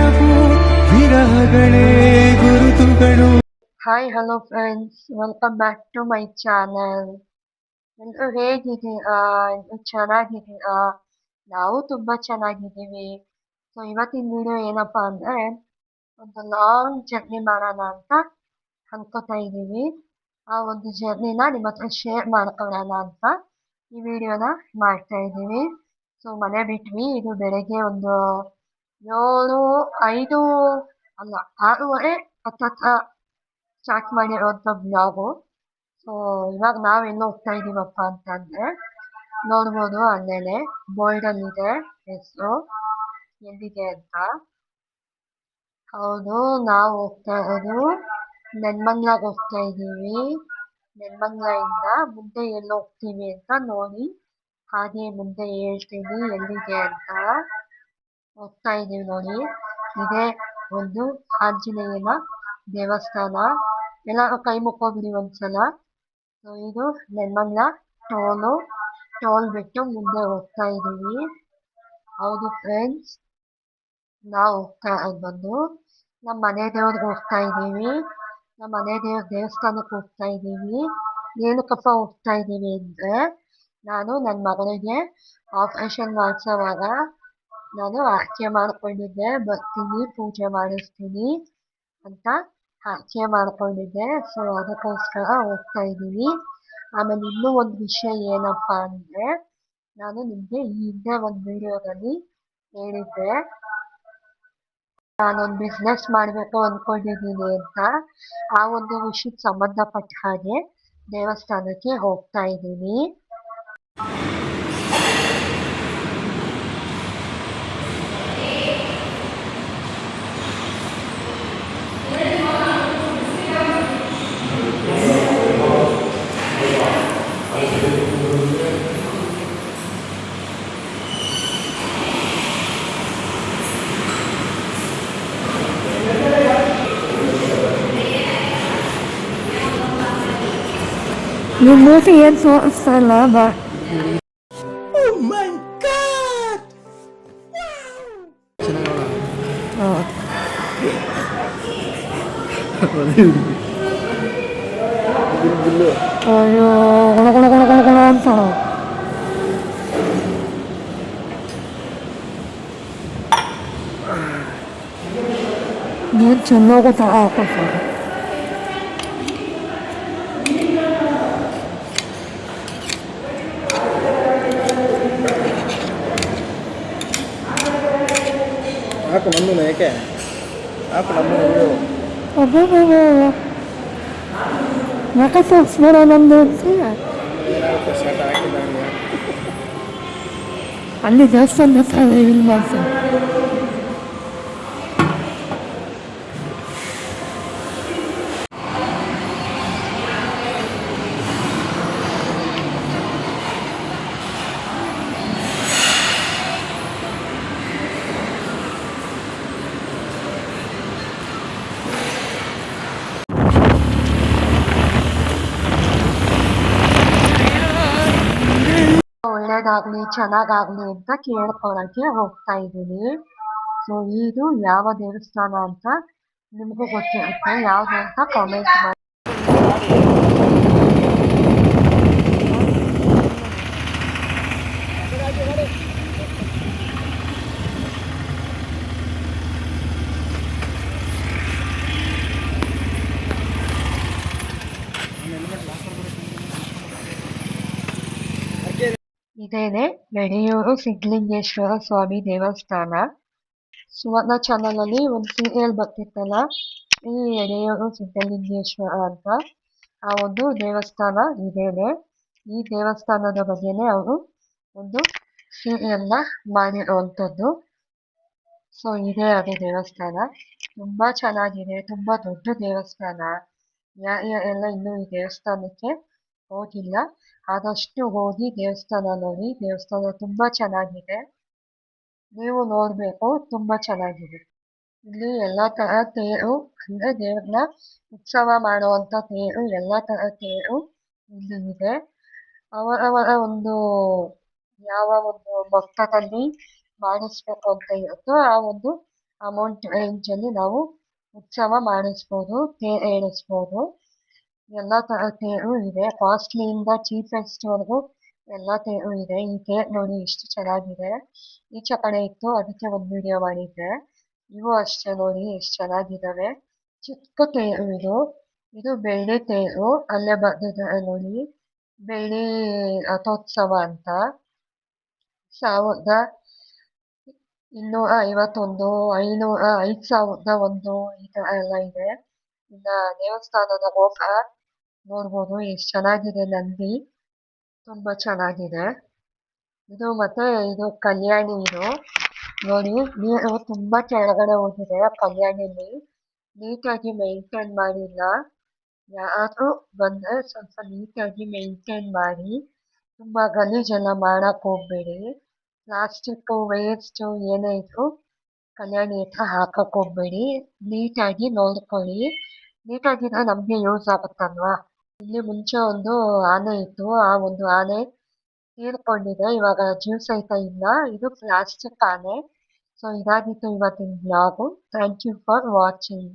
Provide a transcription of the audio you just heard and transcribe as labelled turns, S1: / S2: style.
S1: ನೆನಪು ವಿರಹಗಳೇ ಗುರುತುಗಳು.
S2: Hi hello friends, welcome back to my channel. ಎಲ್ಲರೂ ಹೇಗಿದ್ದೀರಾ? ಎಲ್ಲರೂ ಚೆನ್ನಾಗಿದ್ದೀರಾ? ನಾವು ತುಂಬಾ ಚೆನ್ನಾಗಿದ್ದೀವಿ. ಸೊ ಇವತ್ತಿನ ವಿಡಿಯೋ ಏನಪ್ಪಾ ಅಂದ್ರೆ, ಒಂದು ಲಾಂಗ್ ಜರ್ನಿ ಮಾಡೋಣ ಅಂತ ಅನ್ಕೋತಾ ಇದ್ದೀವಿ. ಆ ಒಂದು ಜರ್ನಿನ ನಿಮ್ಮ ಹತ್ರ ಶೇರ್ ಮಾಡ್ಕೊಳ್ಳೋಣ ಅಂತ ಈ ವಿಡಿಯೋನ ಮಾಡ್ತಾ ಇದ್ದೀವಿ. ಸೊ ಮನೆ ಬಿಟ್ವಿ, ಇದು ಬೆಳಗ್ಗೆ ಒಂದು 7:05 ಅಲ್ಲ 6:30 ಹತ್ತತ್ರ ಸ್ಟಾರ್ಟ್ ಮಾಡಿರೋಂಥ ಬ್ಲಾಗು. ಸೊ ಇವಾಗ ನಾವೆಲ್ಲ ಹೋಗ್ತಾ ಇದೀವಪ್ಪ ಅಂತಂದ್ರೆ, ನೋಡ್ಬೋದು ಅಲ್ಲೇನೆ ಬೋರ್ಡಲ್ಲಿದೆ ಹೆಸರು ಎಲ್ಲಿದೆ ಅಂತ. ಹೌದು, ನಾವು ಹೋಗ್ತಾ ಇರೋದು ನೆನ್ಮಂಗ್ಲಾಗ ಹೋಗ್ತಾ ಇದ್ದೀವಿ. ನೆನ್ಮಂಗ್ಲಿಂದ ಮುಂದೆ ಎಲ್ಲ ಹೋಗ್ತೀವಿ ಅಂತ ನೋಡಿ ಹಾಗೆ ಮುಂದೆ ಹೇಳ್ತೀನಿ ಎಲ್ಲಿದೆ ಅಂತ. ಹೋಗ್ತಾ ಇದೀವಿ ನೋಡಿ, ಇದೇ ಒಂದು ಆಂಜನೇಯನ ದೇವಸ್ಥಾನ. ಎಲ್ಲಾರು ಕೈ ಮುಕ್ಕೋಬಿಡಿ ಒಂದ್ಸಲ. ಸೊ ಇದು ನೆನ್ಮಂಗ್ಲ ಟೋಲ್ ಬಿಟ್ಟು ಮುಂದೆ ಹೋಗ್ತಾ ಇದೀವಿ. ಹೌದು ಫ್ರೆಂಡ್ಸ್, ನಾವು ಹೋಗ್ತಾ ಇರೋದು ಬಂದು ನಮ್ಮ ಮನೆ ದೇವ್ರಿಗೆ ಹೋಗ್ತಾ ಇದ್ದೀವಿ. ನಮ್ಮ ಮನೆ ದೇವ್ರ ದೇವಸ್ಥಾನಕ್ಕೆ ಹೋಗ್ತಾ ಇದ್ದೀವಿ. ಏನಕ್ಕಪ್ಪ ಹೋಗ್ತಾ ಇದ್ದೀವಿ ಅಂದ್ರೆ, ನಾನು ನನ್ನ ಮಗಳಿಗೆ ಆಪರೇಷನ್ ಮಾಡಿಸೋವಾಗ ನಾನು ಆರ್ಕೆ ಮಾಡ್ಕೊಂಡಿದ್ದೆ, ಬರ್ತೀನಿ ಪೂಜೆ ಮಾಡಿಸ್ತೀನಿ ಅಂತ ಆರ್ಕೆ ಮಾಡ್ಕೊಂಡಿದ್ದೆ. ಸೊ ಅದಕ್ಕೋಸ್ಕರ ಹೋಗ್ತಾ ಇದ್ದೀವಿ. ಆಮೇಲೆ ಇನ್ನೂ ಒಂದು ವಿಷಯ ಏನಪ್ಪ ಅಂದ್ರೆ, ನಾನು ನಿಮಗೆ ಈ ಹಿಂದೆ ಒಂದು ವಿಡಿಯೋದಲ್ಲಿ ಹೇಳಿದ್ದೆ, ನಾನೊಂದು ಬಿಸ್ನೆಸ್ ಮಾಡಬೇಕು ಅಂದ್ಕೊಂಡಿದ್ದೀನಿ ಅಂತ. ಆ ಒಂದು ವಿಷಯಕ್ಕೆ ಸಂಬಂಧಪಟ್ಟ ಹಾಗೆ ದೇವಸ್ಥಾನಕ್ಕೆ ಹೋಗ್ತಾ ಇದ್ದೀನಿ. ನಿಮ್ಮ ಮೂತಿ ಏನು ತೋರಿಸ್ತಾ ಇಲ್ಲ ಬಾ. ಅಯ್ಯೋ ಗುಣ ಗುಣ ಗುಣ ಗುಣ ಗುಣ ಅಂತ ನೀರು ಚೆನ್ನಾಗೂ ತರ ಹಾಕೋತಾರೆ.
S3: ಹಾಕು ನಮ್ಮನ್ನು ಯಾಕೆ ಹಾಕು ನಮ್ಮನ್ನು
S2: ಯಾಕೆ ತೋರಿಸ್ಬೇಡ ನಮ್ದು ಅಂತ
S3: ಶರ್ಟ್ ಹಾಕಿದ್ದಾನೆ.
S2: ಅಲ್ಲಿ ದೇವಸ್ಥಾನದ ಹತ್ರ ಇಲ್ಲಿ ಮಾಡ್ತಾರೆ. ಒಳ್ಳೇದಾಗ್ಲಿ ಚೆನ್ನಾಗಾಗ್ಲಿ ಅಂತ ಕೇಳ್ಕೊಳಕ್ಕೆ ಹೋಗ್ತಾ ಇದ್ದೀನಿ. ಸೊ ಇದು ಯಾವ ದೇವಸ್ಥಾನ ಅಂತ ನಿಮಗೂ ಗೊತ್ತಿರುತ್ತೆ, ಯಾವ್ದು ಅಂತ ಕಾಮೆಂಟ್ ಮಾಡಿ. ಇದೇನೆ ಯಡಿಯೂರು ಸಿದ್ಧಲಿಂಗೇಶ್ವರ ಸ್ವಾಮಿ ದೇವಸ್ಥಾನ. ಸುವರ್ಣ ಚಾನಲ್ ಅಲ್ಲಿ ಒಂದು ಸೀರಿಯಲ್ ಬರ್ತಿತ್ತಲ್ಲ, ಈ ಯಡಿಯೂರು ಸಿದ್ಧಲಿಂಗೇಶ್ವರ ಅಂತ. ಆ ಒಂದು ದೇವಸ್ಥಾನ ಇದೇನೆ. ಈ ದೇವಸ್ಥಾನದ ಬಗ್ಗೆನೇ ಅವರು ಒಂದು ಸೀರಿಯಲ್ನ ಮಾಡಿರುವಂಥದ್ದು. ಸೊ ಇದೇ ಅದು ದೇವಸ್ಥಾನ. ತುಂಬಾ ಚೆನ್ನಾಗಿದೆ, ತುಂಬಾ ದೊಡ್ಡ ದೇವಸ್ಥಾನ. ಎಲ್ಲ ಇನ್ನೂ ಈ ದೇವಸ್ಥಾನಕ್ಕೆ ಹೋಗಿಲ್ಲ, ಆದಷ್ಟು ಹೋಗಿ ದೇವಸ್ಥಾನ ನೋಡಿ. ದೇವಸ್ಥಾನ ತುಂಬಾ ಚೆನ್ನಾಗಿದೆ, ನೀವು ನೋಡ್ಬೇಕು, ತುಂಬಾ ಚೆನ್ನಾಗಿದೆ. ಇಲ್ಲಿ ಎಲ್ಲಾ ತರ ತೇರು ಅಂದ್ರೆ ದೇವ್ರನ್ನ ಉತ್ಸವ ಮಾಡುವಂತ ತೇರು, ಎಲ್ಲಾ ತರ ತೇರು ಇಲ್ಲಿ ಇದೆ. ಅವರವರ ಒಂದು ಯಾವ ಒಂದು ಮೊತ್ತದಲ್ಲಿ ಮಾಡಿಸ್ಬೇಕು ಅಂತ ಇರುತ್ತೋ ಆ ಒಂದು ಅಮೌಂಟ್ ರೇಂಜಲ್ಲಿ ನಾವು ಉತ್ಸವ ಮಾಡಿಸ್ಬೋದು, ತೇರು ಎಳಿಸ್ಬೋದು. ಎಲ್ಲ ಥರ ತೇರು ಇದೆ, ಕಾಸ್ಟ್ಲಿಯಿಂದ ಚೀಪೆಸ್ಟ್ವರೆಗೂ ಎಲ್ಲ ತೇರು ಇದೆ. ಈ ತೇರು ನೋಡಿ ಎಷ್ಟು ಚೆನ್ನಾಗಿದೆ, ಈಚೆ ಕಡೆ ಇತ್ತು ಅದಕ್ಕೆ ಒಂದು ವಿಡಿಯೋ ಮಾಡಿದ್ದೆ. ಇವು ಅಷ್ಟೇ ನೋಡಿ ಎಷ್ಟು ಚೆನ್ನಾಗಿದ್ದಾವೆ. ಚಿಕ್ಕ ತೇರು ಇದು, ಇದು ಬೆಳ್ಳಿ ತೇರು, ಅಲ್ಲೇ ಬರ್ದಿದ್ದಾರೆ ನೋಡಿ ಬೆಳ್ಳಿ ರಥೋತ್ಸವ ಅಂತ. 1251, 5001 ಈ ಥರ ಎಲ್ಲ ಇದೆ. ಇನ್ನ ದೇವಸ್ಥಾನದ ಗೋಪುರ ನೋಡ್ಬೋದು ಎಷ್ಟು ಚೆನ್ನಾಗಿದೆ, ನಂದಿ ತುಂಬಾ ಚೆನ್ನಾಗಿದೆ. ಇದು ಮತ್ತೆ ಇದು ಕಲ್ಯಾಣಿ, ಇದು ನೋಡಿ ನೀರು ತುಂಬಾ ಕೆಳಗಡೆ ಹೋಗಿದೆ. ಕಲ್ಯಾಣಿಲಿ ನೀಟಾಗಿ ಮೇಂಟೈನ್ ಮಾಡಿಲ್ಲ. ಯಾರಾದ್ರೂ ಬಂದ್ರೆ ಸ್ವಲ್ಪ ನೀಟಾಗಿ ಮೇಂಟೈನ್ ಮಾಡಿ, ತುಂಬಾ ಗಲೀಜೆಲ್ಲ ಮಾಡಕ್ ಹೋಗ್ಬೇಡಿ. ಪ್ಲಾಸ್ಟಿಕ್ ವೇಸ್ಟ್ ಏನೇ ಇದ್ರು ಕಲ್ಯಾಣಿ ಹತ್ರ ಹಾಕಕ್ ಹೋಗ್ಬೇಡಿ, ನೀಟಾಗಿ ನೋಡ್ಕೊಳ್ಳಿ. ನೀಟಾಗಿದ್ರೆ ನಮ್ಗೆ ಯೂಸ್ ಆಗುತ್ತಲ್ವಾ. ಇಲ್ಲಿ ಮುಂಚೆ ಒಂದು ಆನೆ ಇತ್ತು, ಆ ಒಂದು ಆನೆ ತೀರ್ಕೊಂಡಿದೆ, ಇವಾಗ ಜೀವ ಸಹಿತ ಇಲ್ಲ. ಇದು ಪ್ಲಾಸ್ಟಿಕ್ ಆನೆ. ಸೊ ಇದಾಗಿತ್ತು ಇವತ್ತಿನ blog. Thank you for watching.